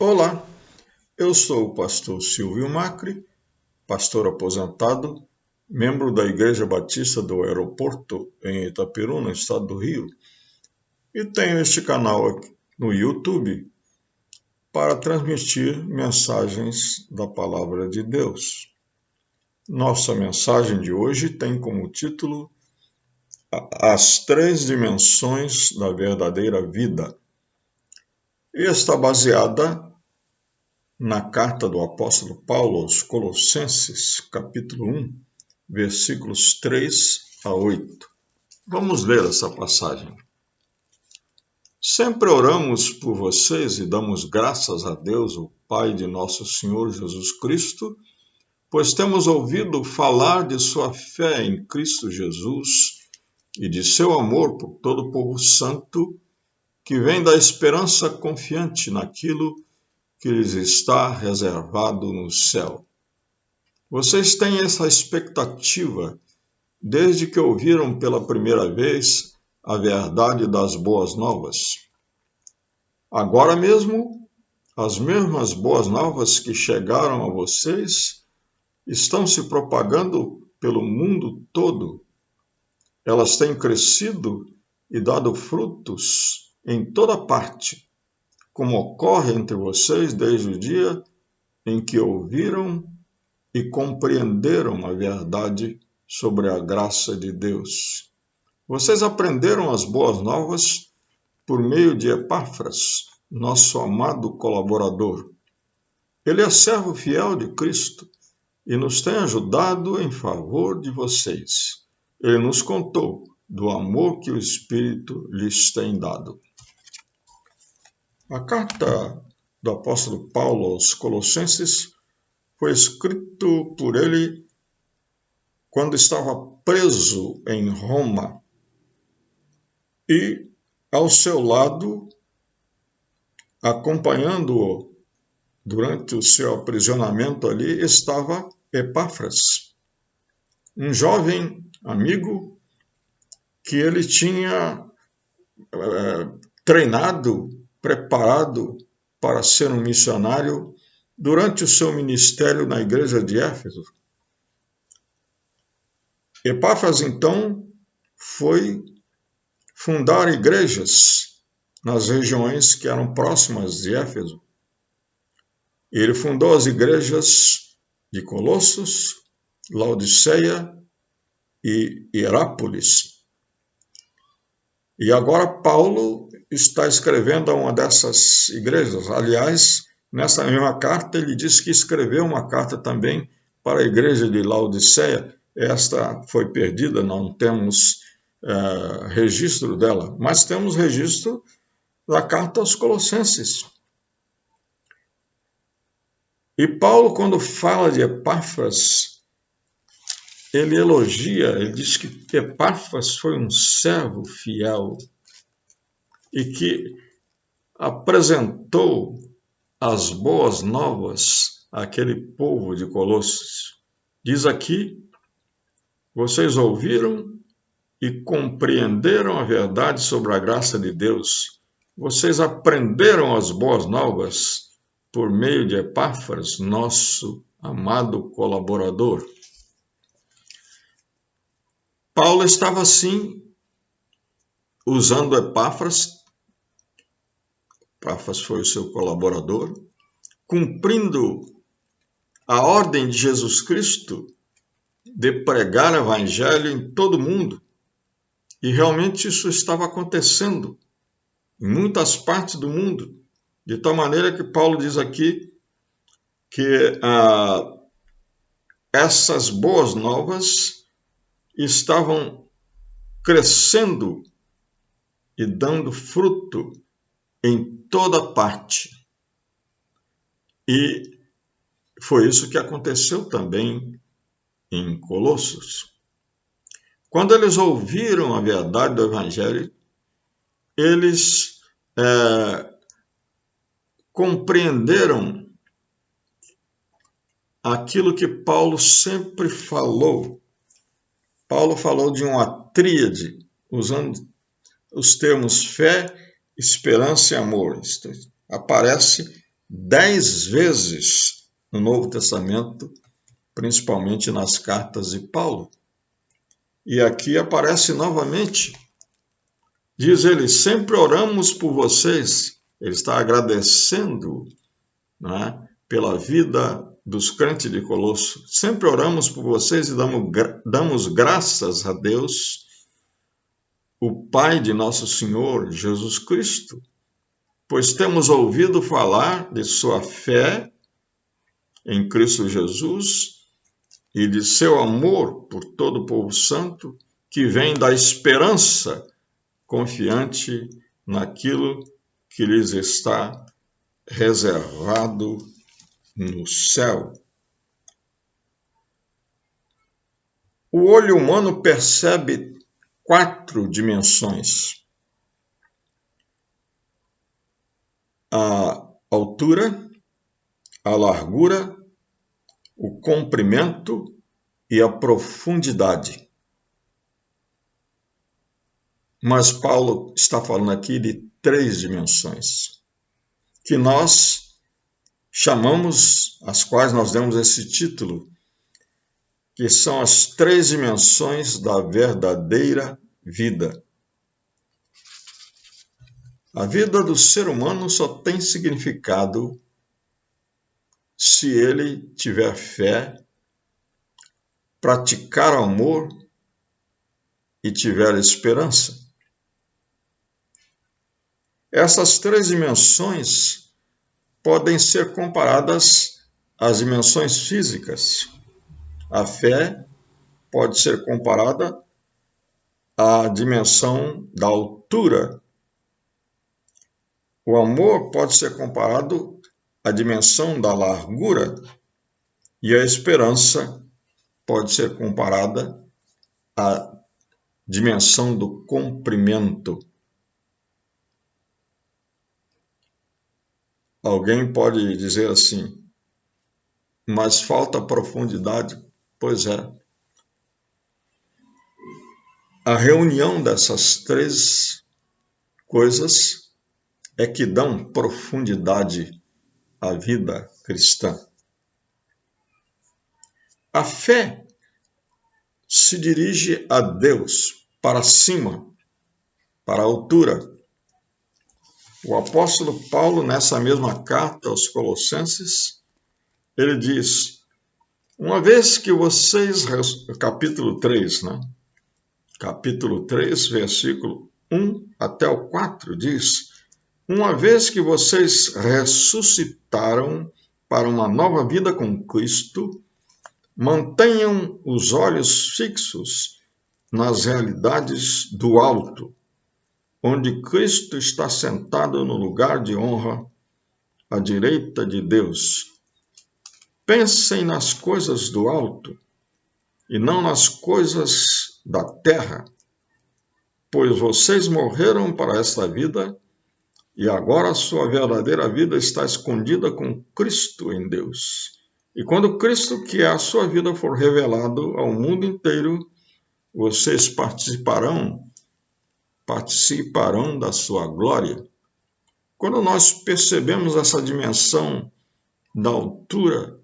Olá, eu sou o pastor Silvio Macri, pastor aposentado, membro da Igreja Batista do Aeroporto em Itaperu, no estado do Rio, e tenho este canal aqui no YouTube para transmitir mensagens da Palavra de Deus. Nossa mensagem de hoje tem como título As Três Dimensões da Verdadeira Vida e está baseada na carta do apóstolo Paulo aos Colossenses, capítulo 1, versículos 3 a 8. Vamos ler essa passagem. Sempre oramos por vocês e damos graças a Deus, o Pai de nosso Senhor Jesus Cristo, pois temos ouvido falar de sua fé em Cristo Jesus e de seu amor por todo o povo santo, que vem da esperança confiante naquilo que lhes está reservado no céu. Vocês têm essa expectativa desde que ouviram pela primeira vez a verdade das boas novas. Agora mesmo, as mesmas boas novas que chegaram a vocês estão se propagando pelo mundo todo. Elas têm crescido e dado frutos em toda parte, como ocorre entre vocês desde o dia em que ouviram e compreenderam a verdade sobre a graça de Deus. Vocês aprenderam as boas novas por meio de Epáfras, nosso amado colaborador. Ele é servo fiel de Cristo e nos tem ajudado em favor de vocês. Ele nos contou do amor que o Espírito lhes tem dado. A carta do apóstolo Paulo aos Colossenses foi escrito por ele quando estava preso em Roma e ao seu lado, acompanhando-o durante o seu aprisionamento ali, estava Epáfras, um jovem amigo que ele tinha treinado, preparado para ser um missionário durante o seu ministério na igreja de Éfeso. Epáfras, então, foi fundar igrejas nas regiões que eram próximas de Éfeso. Ele fundou as igrejas de Colossos, Laodiceia e Hierápolis. E agora Paulo está escrevendo a uma dessas igrejas. Aliás, nessa mesma carta ele diz que escreveu uma carta também para a igreja de Laodiceia. Esta foi perdida, não temos registro dela, mas temos registro da carta aos Colossenses. E Paulo, quando fala de Epáfras, ele elogia, ele diz que Epáfras foi um servo fiel e que apresentou as boas novas àquele povo de Colossos. Diz aqui, vocês ouviram e compreenderam a verdade sobre a graça de Deus. Vocês aprenderam as boas novas por meio de Epáfras, nosso amado colaborador. Paulo estava assim, usando Epáfras foi o seu colaborador, cumprindo a ordem de Jesus Cristo de pregar o evangelho em todo o mundo. E realmente isso estava acontecendo em muitas partes do mundo, de tal maneira que Paulo diz aqui que essas boas novas estavam crescendo e dando fruto em toda parte. E foi isso que aconteceu também em Colossos. Quando eles ouviram a verdade do Evangelho, eles compreenderam aquilo que Paulo sempre falou. Paulo falou de uma tríade, usando os termos fé, esperança e amor. Isto aparece 10 vezes no Novo Testamento, principalmente nas cartas de Paulo. E aqui aparece novamente. Diz ele, sempre oramos por vocês. Ele está agradecendo, né, pela vida dos crentes de Colosso. Sempre oramos por vocês e damos graças a Deus, o Pai de nosso Senhor Jesus Cristo, pois temos ouvido falar de sua fé em Cristo Jesus e de seu amor por todo o povo santo, que vem da esperança confiante naquilo que lhes está reservado no céu. O olho humano percebe 4 dimensões: a altura, a largura, o comprimento e a profundidade. Mas Paulo está falando aqui de 3 dimensões, que nós chamamos, às quais nós demos esse título, que são as 3 dimensões da verdadeira vida. A vida do ser humano só tem significado se ele tiver fé, praticar amor e tiver esperança. Essas 3 dimensões podem ser comparadas às dimensões físicas. A fé pode ser comparada à dimensão da altura. O amor pode ser comparado à dimensão da largura e a esperança pode ser comparada à dimensão do comprimento. Alguém pode dizer assim, mas falta profundidade. Pois é. A reunião dessas 3 coisas é que dão profundidade à vida cristã. A fé se dirige a Deus, para cima, para a altura. O apóstolo Paulo, nessa mesma carta aos Colossenses, ele diz, uma vez que vocês, capítulo 3, né? Capítulo 3, versículo 1 até o 4, diz, uma vez que vocês ressuscitaram para uma nova vida com Cristo, mantenham os olhos fixos nas realidades do alto, onde Cristo está sentado no lugar de honra, à direita de Deus. Pensem nas coisas do alto e não nas coisas da terra, pois vocês morreram para esta vida e agora a sua verdadeira vida está escondida com Cristo em Deus. E quando Cristo, que é a sua vida, for revelado ao mundo inteiro, vocês participarão da sua glória. Quando nós percebemos essa dimensão da altura,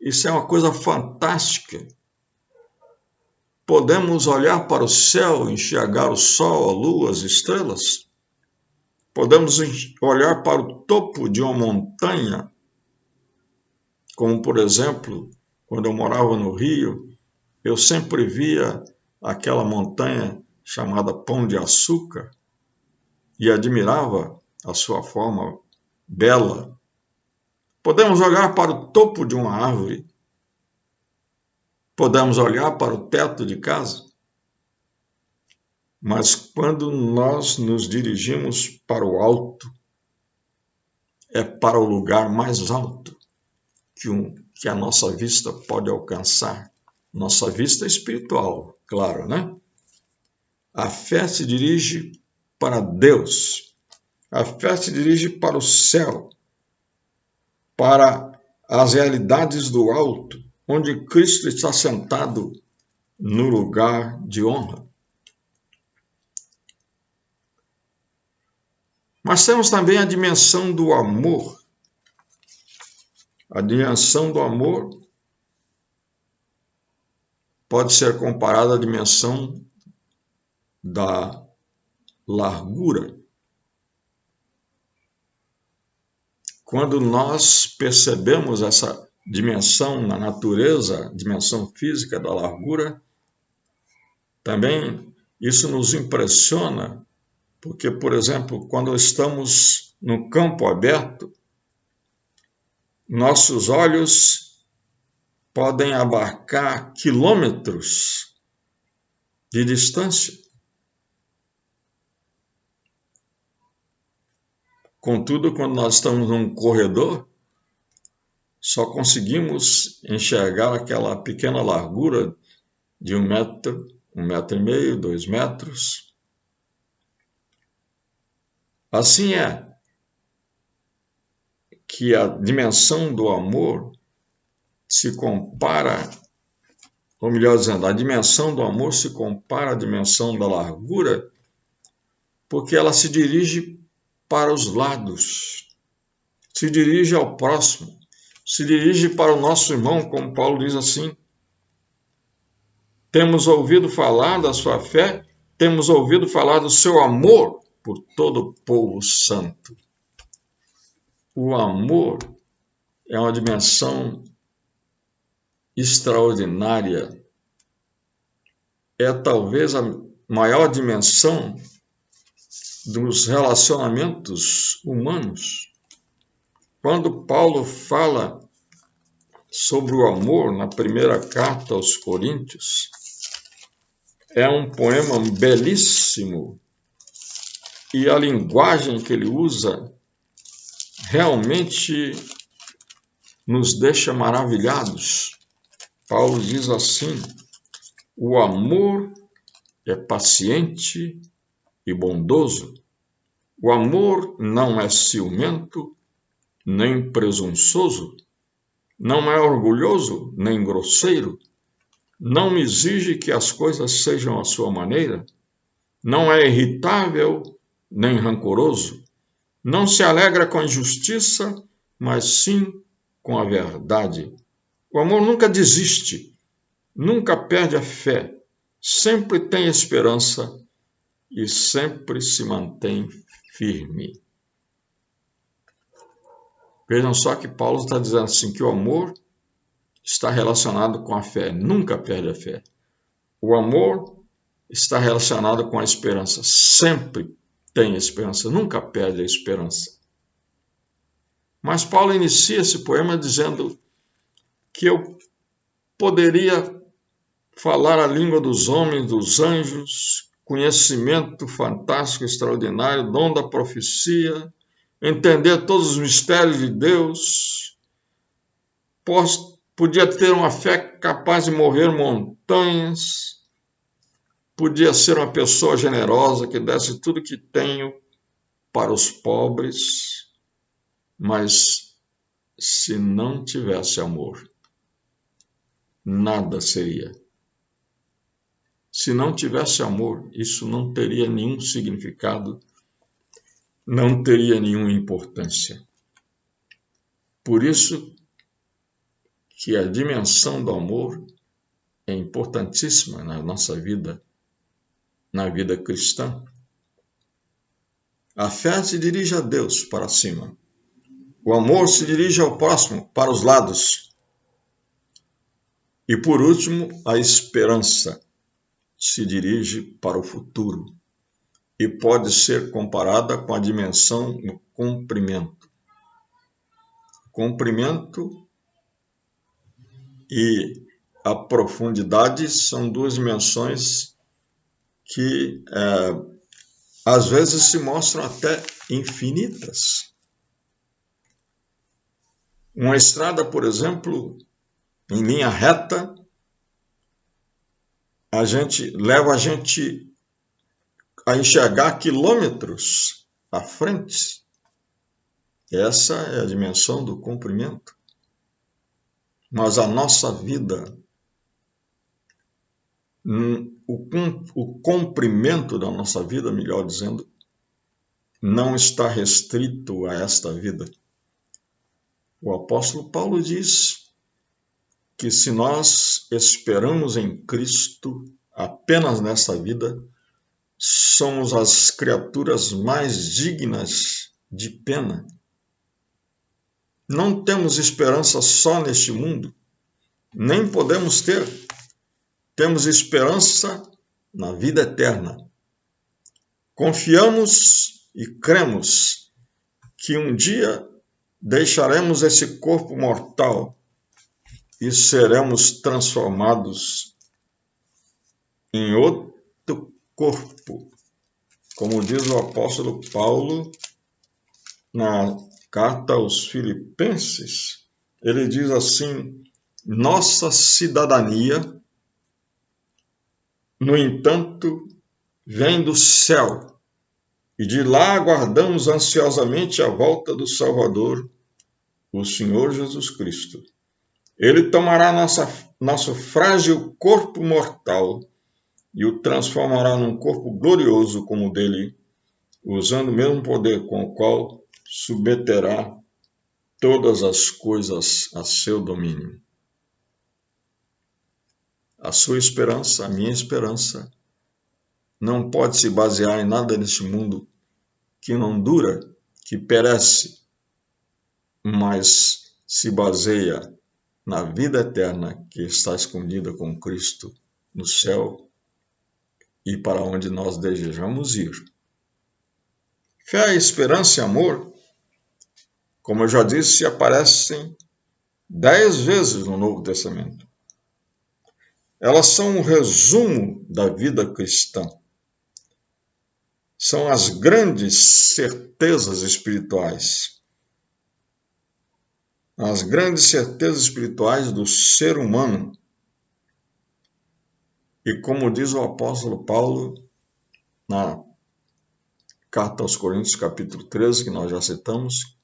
isso é uma coisa fantástica. Podemos olhar para o céu, enxergar o sol, a lua, as estrelas. Podemos olhar para o topo de uma montanha, como, por exemplo, quando eu morava no Rio, eu sempre via aquela montanha chamada Pão de Açúcar e admirava a sua forma bela. Podemos olhar para o topo de uma árvore. Podemos olhar para o teto de casa. Mas quando nós nos dirigimos para o alto, é para o lugar mais alto que a nossa vista pode alcançar. Nossa vista espiritual, claro, né? A fé se dirige para Deus. A fé se dirige para o céu, para as realidades do alto, onde Cristo está sentado no lugar de honra. Mas temos também a dimensão do amor, A dimensão do amor pode ser comparada à dimensão da largura. Quando nós percebemos essa dimensão na natureza, dimensão física da largura, também isso nos impressiona, porque, por exemplo, quando estamos no campo aberto, nossos olhos podem abarcar quilômetros de distância. Contudo, quando nós estamos num corredor, só conseguimos enxergar aquela pequena largura de 1 metro, 1,5 metro, 2 metros. Assim é que a dimensão do amor se compara, ou melhor dizendo, a dimensão do amor se compara à dimensão da largura, porque ela se dirige para os lados, se dirige ao próximo, se dirige para o nosso irmão, como Paulo diz assim: temos ouvido falar da sua fé, temos ouvido falar do seu amor por todo o povo santo. O amor é uma dimensão extraordinária. É talvez a maior dimensão dos relacionamentos humanos. Quando Paulo fala sobre o amor na primeira carta aos Coríntios, é um poema belíssimo e a linguagem que ele usa realmente nos deixa maravilhados. Paulo diz assim: o amor é paciente e bondoso. O amor não é ciumento, nem presunçoso, não é orgulhoso, nem grosseiro, não exige que as coisas sejam à sua maneira, não é irritável, nem rancoroso, não se alegra com a injustiça, mas sim com a verdade. O amor nunca desiste, nunca perde a fé, sempre tem esperança e sempre se mantém firme. Vejam só que Paulo está dizendo assim, que o amor está relacionado com a fé, nunca perde a fé. O amor está relacionado com a esperança, sempre tem esperança, nunca perde a esperança. Mas Paulo inicia esse poema dizendo que eu poderia falar a língua dos homens, dos anjos, conhecimento fantástico, extraordinário, dom da profecia, entender todos os mistérios de Deus, podia ter uma fé capaz de mover montanhas, podia ser uma pessoa generosa que desse tudo que tenho para os pobres, mas se não tivesse amor, nada seria. Se não tivesse amor, isso não teria nenhum significado, não teria nenhuma importância. Por isso que a dimensão do amor é importantíssima na nossa vida, na vida cristã. A fé se dirige a Deus, para cima. O amor se dirige ao próximo, para os lados. E por último, a esperança se dirige para o futuro e pode ser comparada com a dimensão do comprimento. Comprimento e a profundidade são duas dimensões que às vezes se mostram até infinitas. Uma estrada, por exemplo, em linha reta, leva a gente a enxergar quilômetros à frente. Essa é a dimensão do comprimento. Mas a nossa vida, o comprimento da nossa vida, melhor dizendo, não está restrito a esta vida. O apóstolo Paulo diz que se nós esperamos em Cristo apenas nesta vida, somos as criaturas mais dignas de pena. Não temos esperança só neste mundo, nem podemos ter. Temos esperança na vida eterna. Confiamos e cremos que um dia deixaremos esse corpo mortal e seremos transformados em outro corpo, como diz o apóstolo Paulo na carta aos Filipenses. Ele diz assim: nossa cidadania, no entanto, vem do céu, e de lá aguardamos ansiosamente a volta do Salvador, o Senhor Jesus Cristo. Ele tomará nosso frágil corpo mortal e o transformará num corpo glorioso como o dele, usando o mesmo poder com o qual submeterá todas as coisas a seu domínio. A sua esperança, a minha esperança, não pode se basear em nada neste mundo que não dura, que perece, mas se baseia na vida eterna que está escondida com Cristo no céu e para onde nós desejamos ir. Fé, esperança e amor, como eu já disse, aparecem 10 vezes no Novo Testamento. Elas são um resumo da vida cristã. São as grandes certezas espirituais. As grandes certezas espirituais do ser humano. E como diz o apóstolo Paulo na carta aos Coríntios, capítulo 13, que nós já citamos,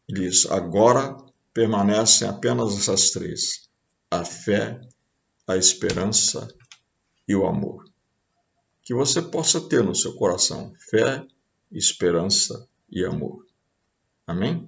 ele diz: agora permanecem apenas essas três: a fé, a esperança e o amor. Que você possa ter no seu coração fé, esperança e amor. Amém?